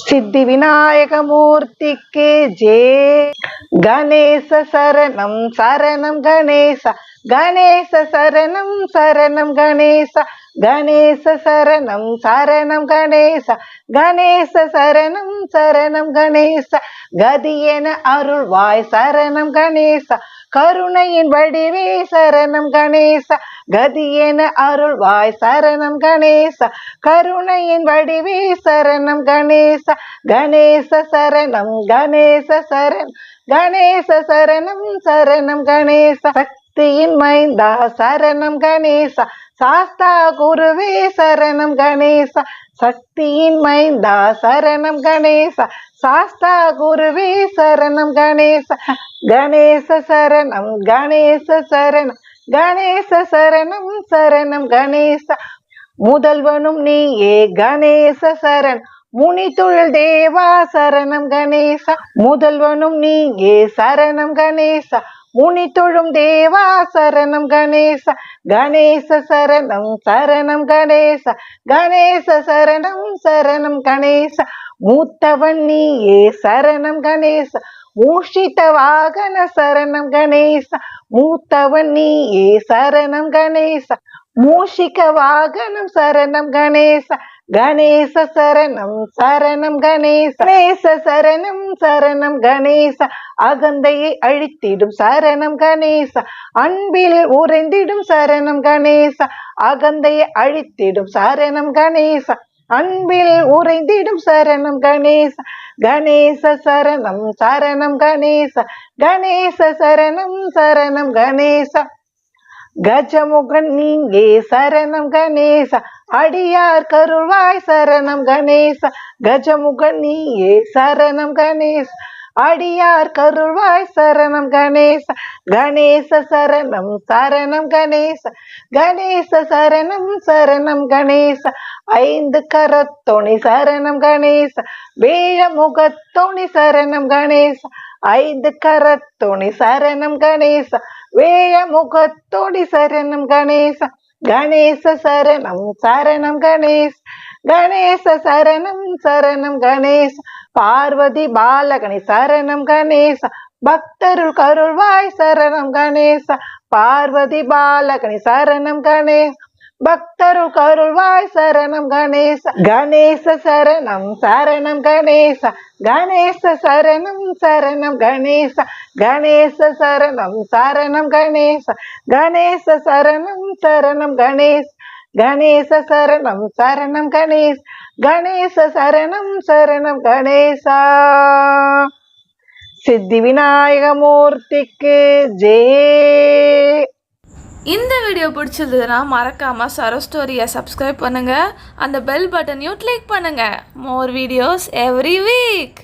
सिद्धि विनायक मूर्ति के जय। गणेश शरणम शरणम गणेश, गणेश शरणम शरणम गणेश, गणेश शरणम शरणम गणेश, गणेश शरणम शरणम गणेश, கதியென அருள்வாய் சரணம் கணேசா, கருணையின் வடிவே சரணம் கணேசா, கதியென அருள்வாய் சரணம் கணேசா, கருணையின் வடிவே சரணம் கணேசா, கணேச சரணம் கணேச சரணம், கணேச சரணம் சரணம் கணேச, சக்தியின் மைந்தா சரணம் கணேசா, சாஸ்தா குருவே சரணம் கணேசா, சக்தியின் மைந்தா சரணம் கணேசா, சாஸ்தா குருவே சரணம் கணேச, கணேச சரணம் கணேச சரணம், கணேச சரணம் சரணம் கணேச, முதல்வனும் நீயே கணேச சரண், முனி தொழில் தேவா சரணம் கணேச, முதல்வனும் நீயே சரணம் கணேச, முனி தொழும் தேவா சரணம் கணேச, கணேச சரணம் சரணம் கணேச, கணேச சரணம் சரணம் கணேச, மூத்தவன் நீயே சரணம் கணேச, மூஷித வாகன சரணம் கணேச, மூத்தவன் நீயே சரணம் கணேச, மூஷிக வாகனம் சரணம் கணேச, கணேச சரணம் சரணம் கணேச, கணேச சரணம் சரணம் கணேச, அகந்தையை அழித்திடும் சரணம் கணேச, அன்பில் உறைந்திடும் சரணம் கணேச, அகந்தையை அழித்திடும் சரணம் கணேச, அன்பில் உறைந்திடும் சரணம் கணேச, கணேச சரணம் சரணம் கணேச, கணேச சரணம் சரணம் கணேச, கஜமுகன் நீங்கே சரணம் கணேச, அடியார் கருள்வாய் சரணம் கணேச, கஜமுகன் நீயே சரணம் கணேச, அடியார் கருள்வாய் சரணம் கணேச, கணேச சரணம் சரணம் கணேச, கணேச சரணம் சரணம் கணேச, ஐந்து கரத்தோணி சரணம் கணேச, வேழ முகத்தோணி சரணம் கணேச, ஐந்து கரத்தோணி சரணம் கணேச, வேழ முகத்தோணி சரணம் கணேச, கணேச சரணம் சரணம் கணேச, கணேச சரணம் சரணம் கணேச, பார்வதி பாலகணி சரணம் கணேச, பக்தருள் கருள்வாய் சரணம் கணேச, பார்வதி பாலகணி சரணம் கணேச, பக்தருள் கருள்வாய் சரணம் கணேச, கணேச சரணம் சரணம் கணேச, கணேச சரணம் சரணம் கணேச, கணேச சரணம் சரணம் கணேச, கணேச சரணம் சரணம் கணேச, கணேச சரணம் சரணம் கணேச, கணேச சரணம் சரணம் கணேசா. சித்தி விநாயக மூர்த்திக்கு ஜெய. இந்த வீடியோ பிடிச்சிருந்ததுன்னா மறக்காம சரோ ஸ்டோரியை சப்ஸ்கிரைப் பண்ணுங்க, அந்த பெல் பட்டனையும் கிளிக் பண்ணுங்க. More videos every week.